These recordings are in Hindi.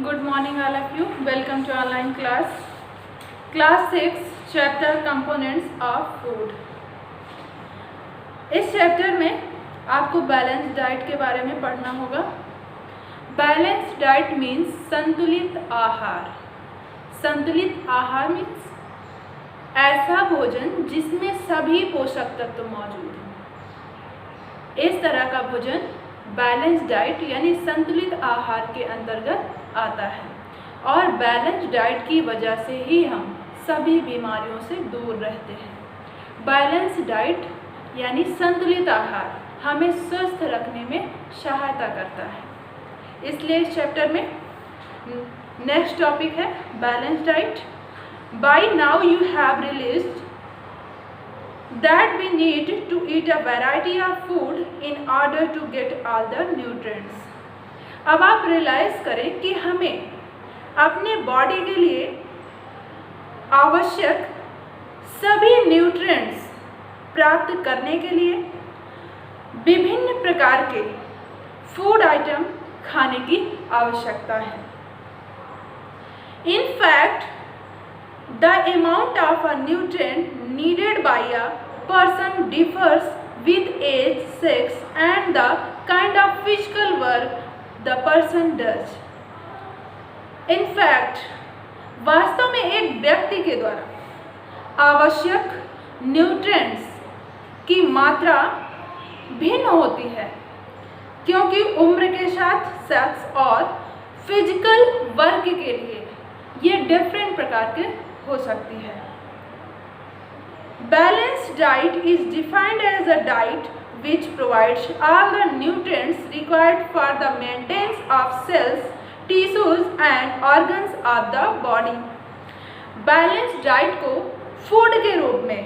Good morning all of you. Welcome to online class. Class 6 chapter components of food. इस चैप्टर में आपको बैलेंस डाइट के बारे में पढ़ना होगा. बैलेंस डाइट मीन्स संतुलित आहार. संतुलित आहार मीन्स ऐसा भोजन जिसमें सभी पोषक तत्व मौजूद हैं. इस तरह का भोजन बैलेंस डाइट यानी संतुलित आहार के अंतर्गत आता है और बैलेंस डाइट की वजह से ही हम सभी बीमारियों से दूर रहते हैं. बैलेंस डाइट यानी संतुलित आहार हमें स्वस्थ रखने में सहायता करता है. इसलिए इस चैप्टर में नेक्स्ट टॉपिक है balance diet. By now you have realized that we need to eat a variety of food in order to get all the nutrients. अब आप रियलाइज करें कि हमें अपने बॉडी के लिए आवश्यक सभी न्यूट्रिएंट्स प्राप्त करने के लिए विभिन्न प्रकार के फूड आइटम खाने की आवश्यकता है. In fact, the amount of a nutrient needed by a person differs with age, sex, and the kind of physical work the person does. In fact, वास्तव में एक व्यक्ति के द्वारा आवश्यक न्यूट्रिएंट्स की मात्रा भिन्न होती है क्योंकि उम्र के साथ सेक्स और फिजिकल वर्क के लिए ये डिफरेंट प्रकार के हो सकती है. Balanced diet is defined as a diet which provides all the nutrients required for the maintenance of cells, tissues and organs of the body. Balanced diet को फूड के रूप में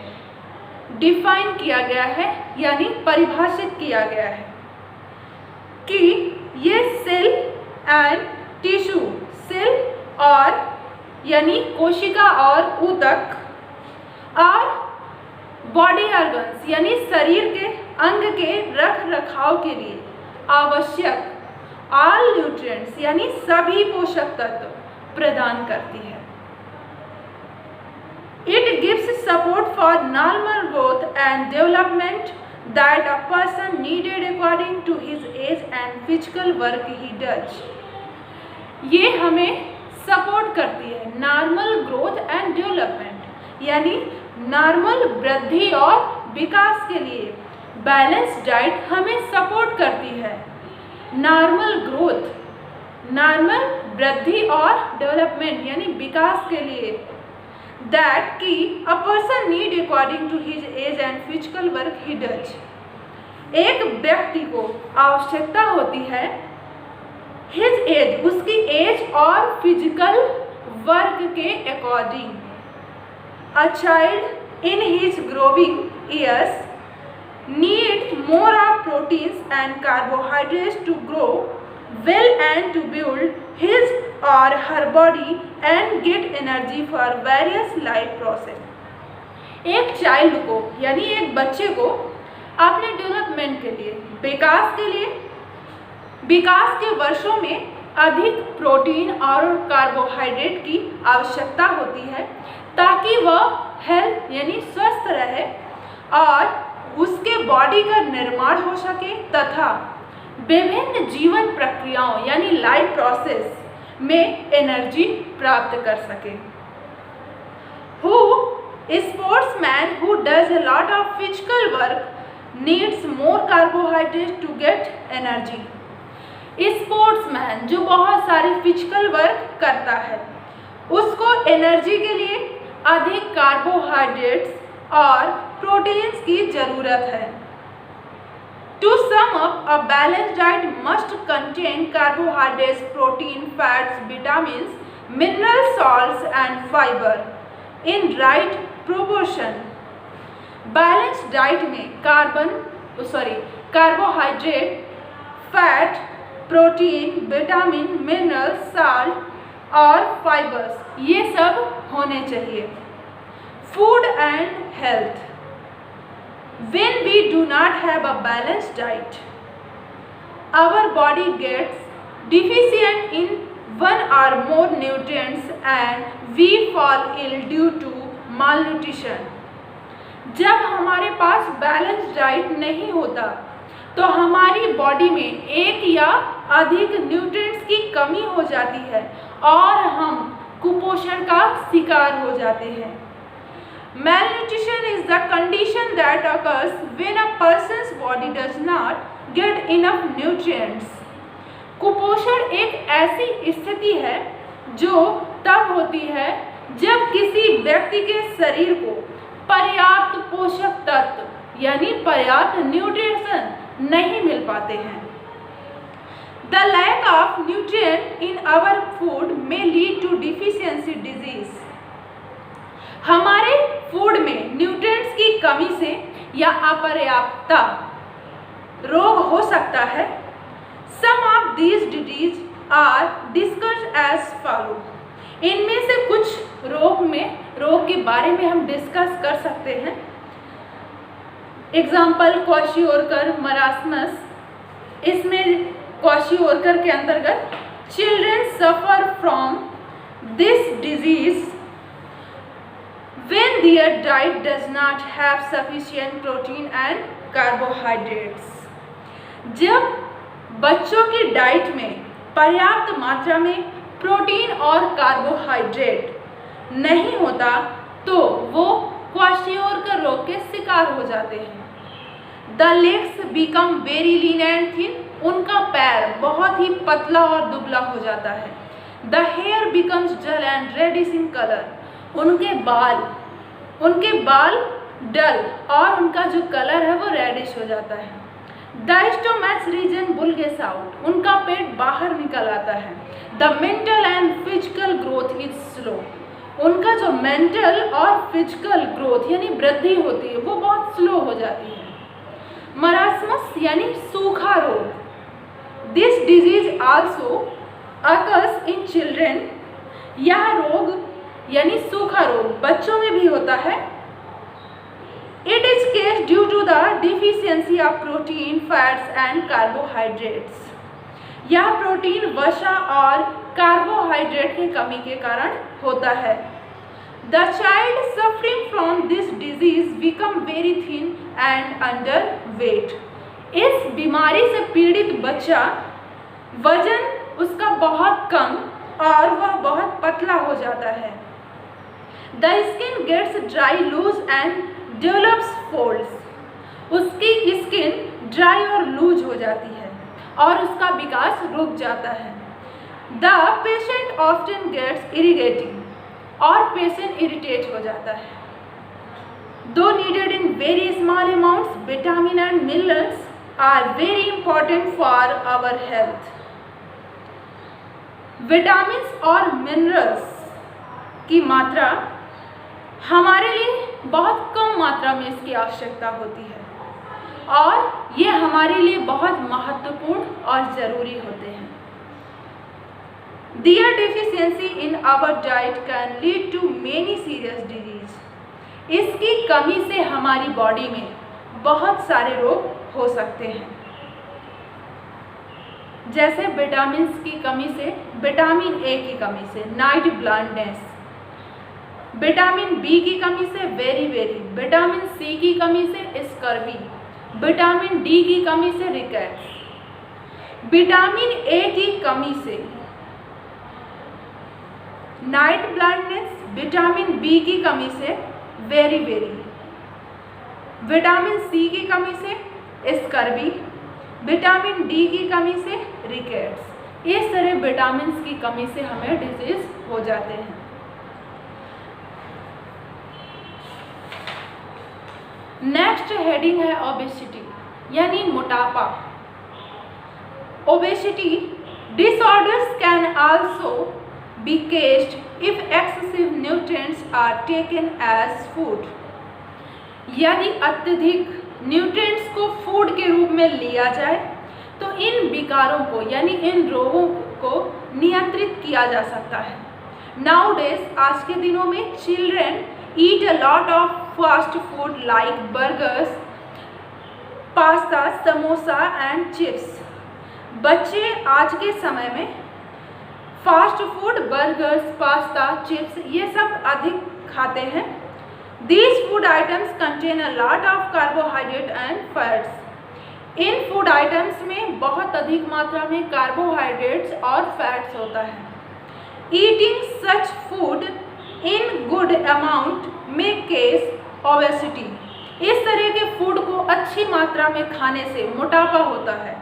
डिफाइन किया गया है यानी परिभाषित किया गया है कि ये सेल एंड टिश्यू, सेल और यानी कोशिका और ऊतक और बॉडी ऑर्गन्स यानी शरीर के अंग के रख रखाव के लिए आवश्यक ऑल न्यूट्रिएंट्स यानी सभी पोषक तत्व प्रदान करती है. It gives support for normal growth and development that a person needed according to his age and physical work he does. ये हमें सपोर्ट करती है नॉर्मल ग्रोथ एंड डेवलपमेंट यानी नॉर्मल वृद्धि और विकास के लिए बैलेंस डाइट हमें सपोर्ट करती है. नॉर्मल ग्रोथ, नॉर्मल वृद्धि और डेवलपमेंट यानी विकास के लिए दैट की a person need according to his age and physical work he does. एक व्यक्ति को आवश्यकता होती है हिज एज, उसकी एज और फिजिकल वर्क के according. A child in his growing years needs more of proteins and carbohydrates to grow well and to build his or her body and get energy for various life process. एक चाइल्ड को यानी एक बच्चे को अपने डेवलपमेंट के लिए, विकास के वर्षों में अधिक प्रोटीन और कार्बोहाइड्रेट की आवश्यकता होती है ताकि वह हेल्थ यानी स्वस्थ रहे और उसके बॉडी का निर्माण हो सके तथा विभिन्न जीवन प्रक्रियाओं यानी लाइफ प्रोसेस में एनर्जी प्राप्त कर सके. Sportsman who does a lot of physical work needs more carbohydrate to get energy. Sportsman जो बहुत सारी फिजिकल वर्क करता है उसको एनर्जी के लिए अधिक कार्बोहाइड्रेट्स और प्रोटीन्स की जरूरत है. To sum up, a balance diet must contain carbohydrates, protein, fats, vitamins, mineral salts and fibre in right proportion. Balance diet में carbohydrate, fat, protein, vitamin, mineral, salt और फाइबर्स ये सब होने चाहिए. Food and health. When we do not have a balanced diet, our body gets deficient in one or more nutrients and we fall ill due to malnutrition. जब हमारे पास बैलेंस डाइट नहीं होता तो हमारी बॉडी में एक या अधिक न्यूट्रिएंट्स की कमी हो जाती है और हम कुपोषण का शिकार हो जाते हैं. Malnutrition is the condition that occurs when a person's body does not get enough nutrients. कुपोषण एक ऐसी स्थिति है जो तब होती है जब किसी व्यक्ति के शरीर को पर्याप्त पोषक तत्व यानी पर्याप्त न्यूट्रिशन नहीं मिल पाते हैं. The lack of nutrient in our food may lead to deficiency disease. हमारे फूड में न्यूट्रिएंट्स की कमी से या अपर्याप्तता रोग हो सकता है. Some of these diseases are discussed as follow. इनमें से कुछ रोग के बारे में हम डिस्कस कर सकते हैं. Example kwashiorkor marasmus. इसमें क्वाशियोरकर के अंतर्गत children suffer from this disease when their diet does not have sufficient protein and carbohydrates. जब बच्चों की डाइट में पर्याप्त मात्रा में प्रोटीन और कार्बोहाइड्रेट नहीं होता तो वो क्वाशियोरकर रोग के शिकार हो जाते हैं. The legs become very lean and thin. उनका पैर बहुत ही पतला और दुबला हो जाता है. The hair becomes dull and reddish in color. उनके बाल डल और उनका जो कलर है वो रेडिश हो जाता है. The stomach region bulges out. उनका पेट बाहर निकल आता है. The mental and physical growth is slow. उनका जो मेंटल और फिजिकल ग्रोथ यानी वृद्धि होती है वो बहुत स्लो हो जाती है. मरासमस यानी सूखा रोग. This disease also occurs in children. यह रोग यानी सूखा रोग बच्चों में भी होता है. It is case due to the deficiency of protein, fats and carbohydrates. यह प्रोटीन, वसा और कार्बोहाइड्रेट की कमी के कारण होता है. The child suffering from this disease become very thin and under weight. इस बीमारी से पीड़ित बच्चा वजन उसका बहुत कम और वह बहुत पतला हो जाता है. The skin gets dry, loose and develops folds. उसकी स्किन ड्राई और लूज हो जाती है और उसका विकास रुक जाता है. The patient often gets irritating. और पेशेंट इरिटेट हो जाता है. Though needed in very small amounts, vitamin and minerals are very important for our health. Vitamin और मिनरल्स की मात्रा हमारे लिए बहुत कम मात्रा में इसकी आवश्यकता होती है और ये हमारे लिए बहुत महत्वपूर्ण और ज़रूरी होते हैं. Their deficiency in our diet can lead to many serious disease. इसकी कमी से हमारी बॉडी में बहुत सारे रोग हो सकते हैं. जैसे विटामिन की कमी से, विटामिन ए की कमी से नाइट ब्लाइंडनेस, विटामिन बी की कमी से वेरी, विटामिन सी की कमी से स्कर्वी, विटामिन डी की कमी से रिकेट्स, विटामिन ए की कमी से नाइट ब्लाइंडनेस, विटामिन बी की कमी से वेरी, विटामिन सी की कमी से स्कर्वी, विटामिन डी की कमी से रिकेट्स. इस तरह विटामिन की कमी से हमें डिजीज हो जाते हैं. नेक्स्ट हेडिंग है ओबेसिटी यानी मोटापा. Obesity disorders can also be caused if excessive nutrients are taken as food. यदि अत्यधिक न्यूट्रिएंट्स को फूड के रूप में लिया जाए तो इन विकारों को यानी इन रोगों को नियंत्रित किया जा सकता है. Nowadays, आज के दिनों में children eat a lot of fast food like burgers, pasta, samosa and chips. बच्चे आज के समय में fast food, burgers, pasta, chips, ये सब अधिक खाते हैं। These food items contain a lot of carbohydrate and fats. In food items में बहुत अधिक मात्रा में कार्बोहाइड्रेट्स और फैट्स होता है। Eating such food in good amount में केस ओबेसिटी। इस तरह के फूड को अच्छी मात्रा में खाने से मोटापा होता है।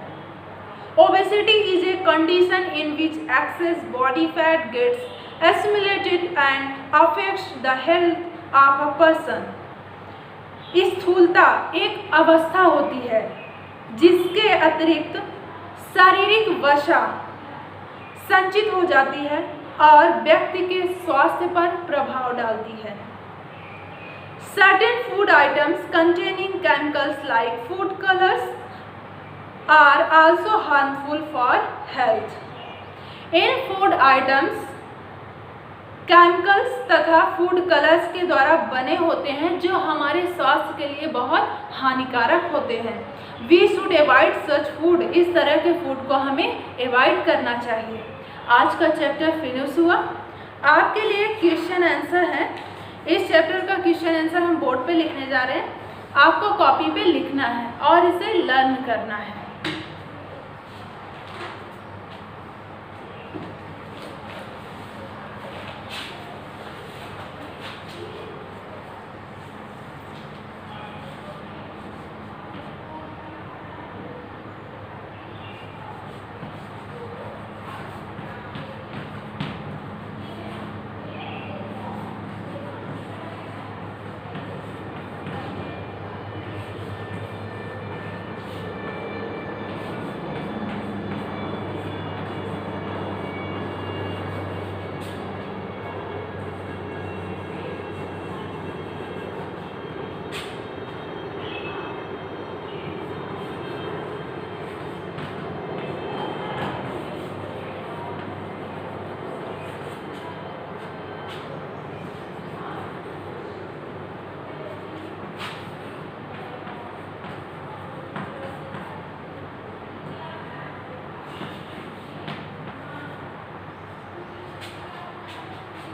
Obesity is a condition in which excess body fat gets assimilated and affects the health of a person. स्थूलता एक अवस्था होती है जिसके अतिरिक्त शारीरिक वसा संचित हो जाती है और व्यक्ति के स्वास्थ्य पर प्रभाव डालती है। Certain food items containing chemicals like food colors are also harmful for health. In food items chemicals तथा फूड कलर्स के द्वारा बने होते हैं जो हमारे स्वास्थ्य के लिए बहुत हानिकारक होते हैं। We should avoid such food. इस तरह के फूड को हमें अवॉइड करना चाहिए। आज का चैप्टर फिनिश हुआ। आपके लिए क्वेश्चन आंसर है। इस चैप्टर का क्वेश्चन आंसर हम बोर्ड पे लिखने जा रहे हैं। आपको कॉपी पे लिखना है और इसे लर्न करना है।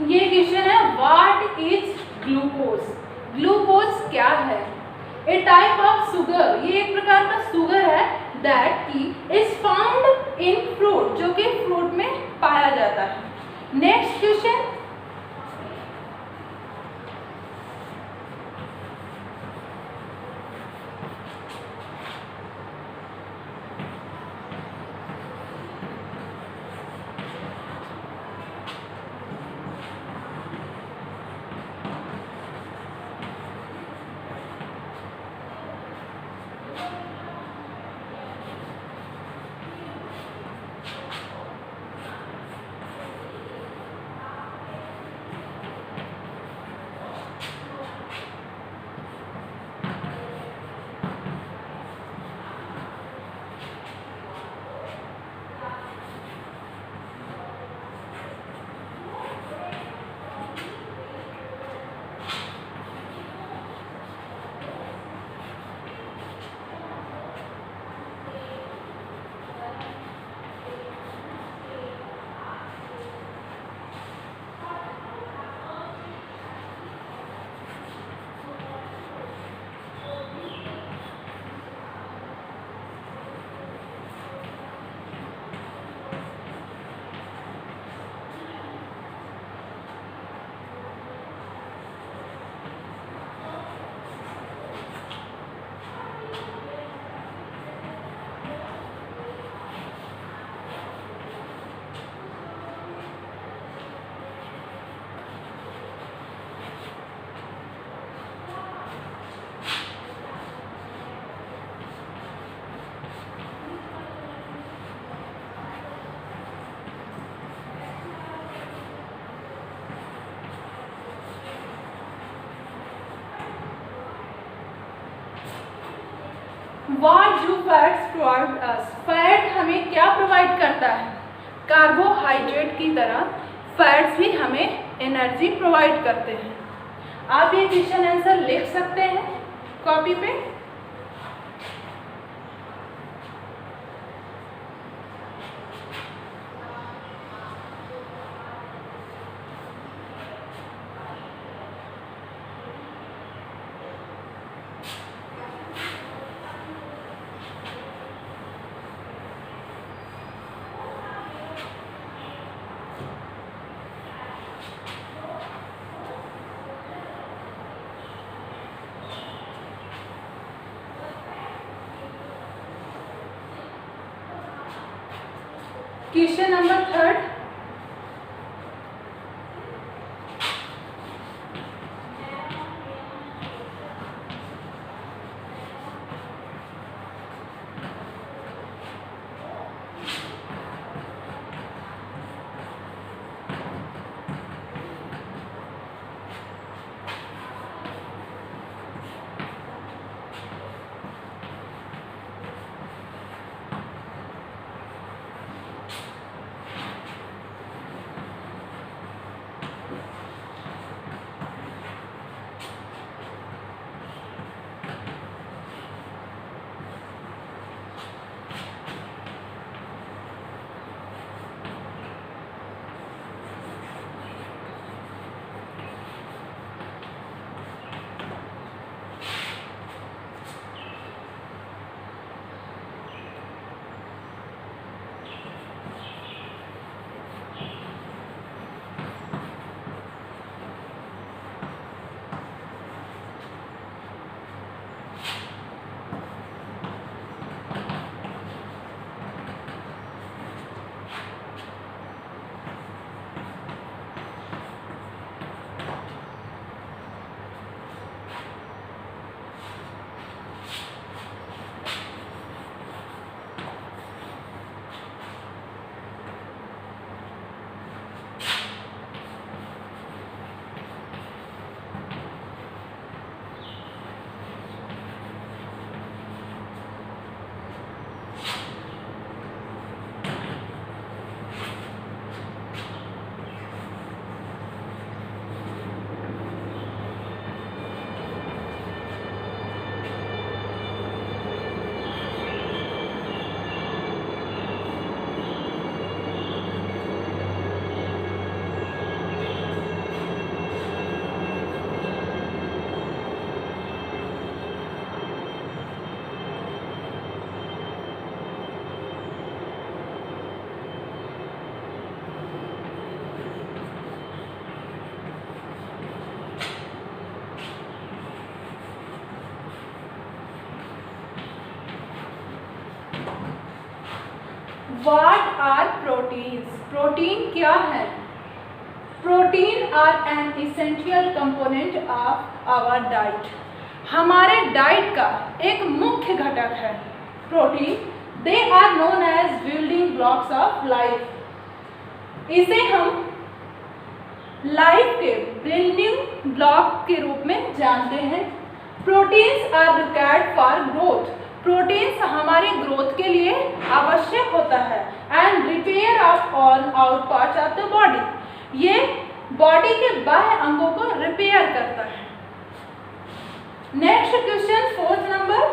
ये क्वेश्चन है, व्हाट इज ग्लूकोज? ग्लूकोज क्या है? ए टाइप ऑफ शुगर, ये एक प्रकार का शुगर है दैट की इज फाउंड इन फ्रूट, जो कि फ्रूट में पाया जाता है। Next question, what do fats provide us? Fat हमें क्या प्रोवाइड करता है? कार्बोहाइड्रेट की तरह फैट्स भी हमें एनर्जी प्रोवाइड करते हैं। आप ये क्वेश्चन आंसर लिख सकते हैं कॉपी पे। Question number 3। What are proteins? Protein क्या है? Protein are an essential component of our diet. हमारे डाइट का एक मुख्य घटक है protein. They are known as building blocks of life. इसे हम लाइफ के बिल्डिंग ब्लॉक के रूप में जानते हैं। Proteins are required for growth. Proteins हमारे ग्रोथ के लिए आवश्यक होता है। And repair of all out parts of the body. ये बॉडी के बाह्य अंगों को रिपेयर करता है। Next question 4th number.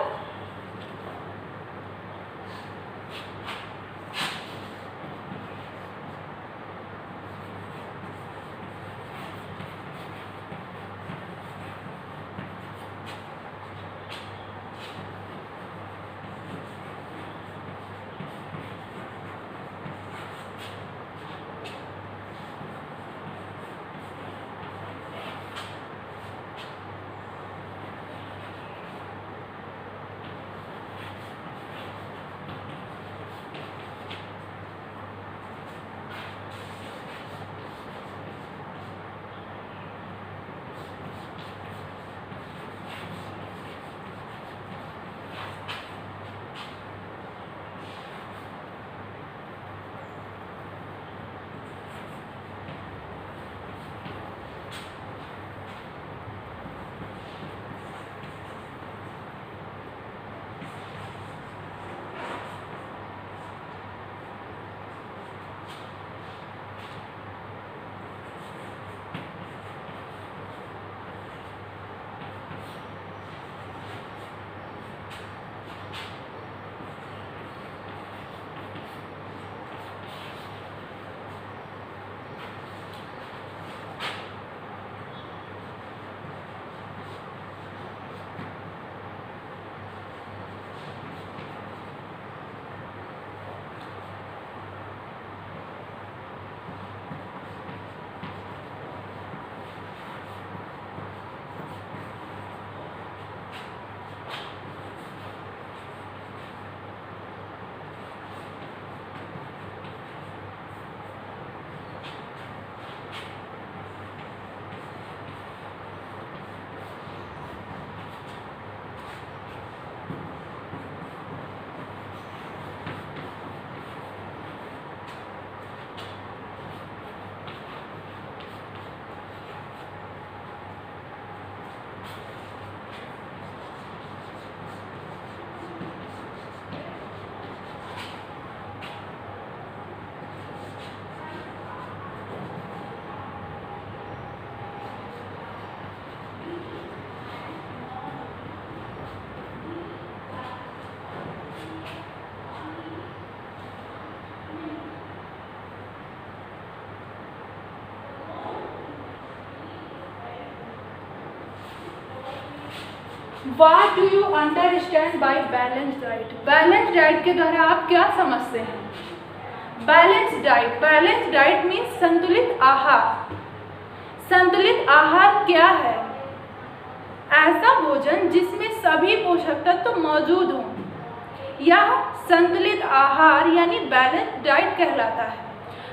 What do you understand by balanced diet? Balance diet के द्वारा आप क्या समझते हैं? बैलेंस डाइट मीन्स संतुलित आहार। संतुलित आहार क्या है? ऐसा भोजन जिसमें सभी पोषक तत्व मौजूद हों। यह संतुलित आहार यानी बैलेंस डाइट कहलाता है।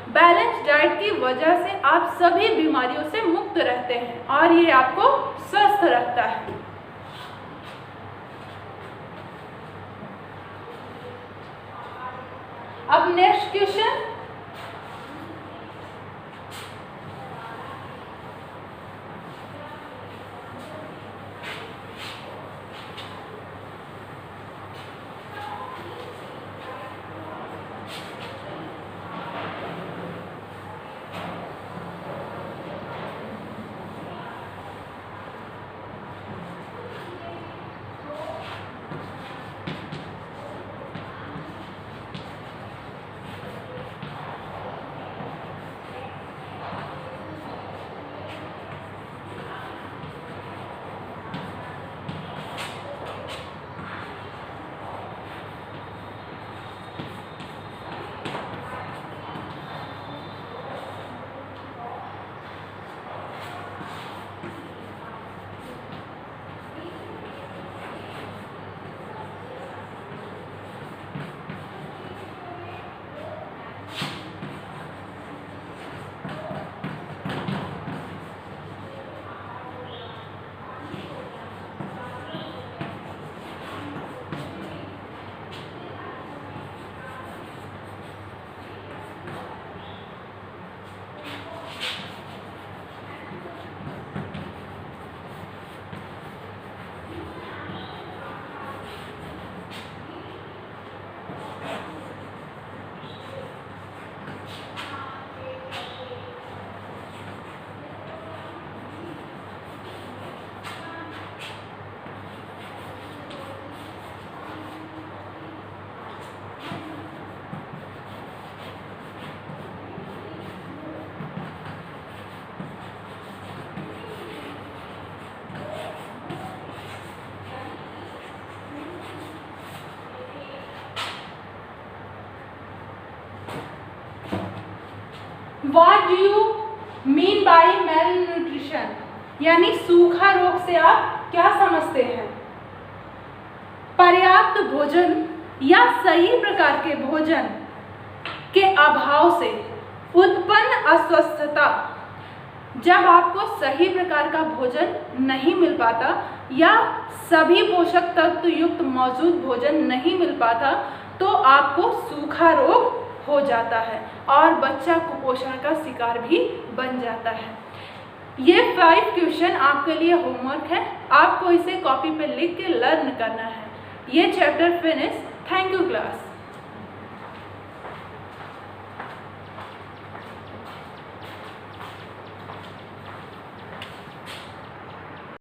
बैलेंस डाइट की वजह से आप सभी बीमारियों से मुक्त रहते हैं और ये आपको स्वस्थ रखता है। अब next question, What do you mean by malnutrition? यानी सूखा रोग से आप क्या समझते हैं? पर्याप्त भोजन या सही प्रकार के भोजन के अभाव से उत्पन्न अस्वस्थता। जब आपको सही प्रकार का भोजन नहीं मिल पाता या सभी पोषक तत्व युक्त मौजूद भोजन नहीं मिल पाता तो आपको सूखा रोग हो जाता है और बच्चा कुपोषण का शिकार भी बन जाता है। ये 5 क्वेश्चन आपके लिए होमवर्क है, आपको इसे कॉपी पे लिख के लर्न करना है। ये chapter finish. Thank you class.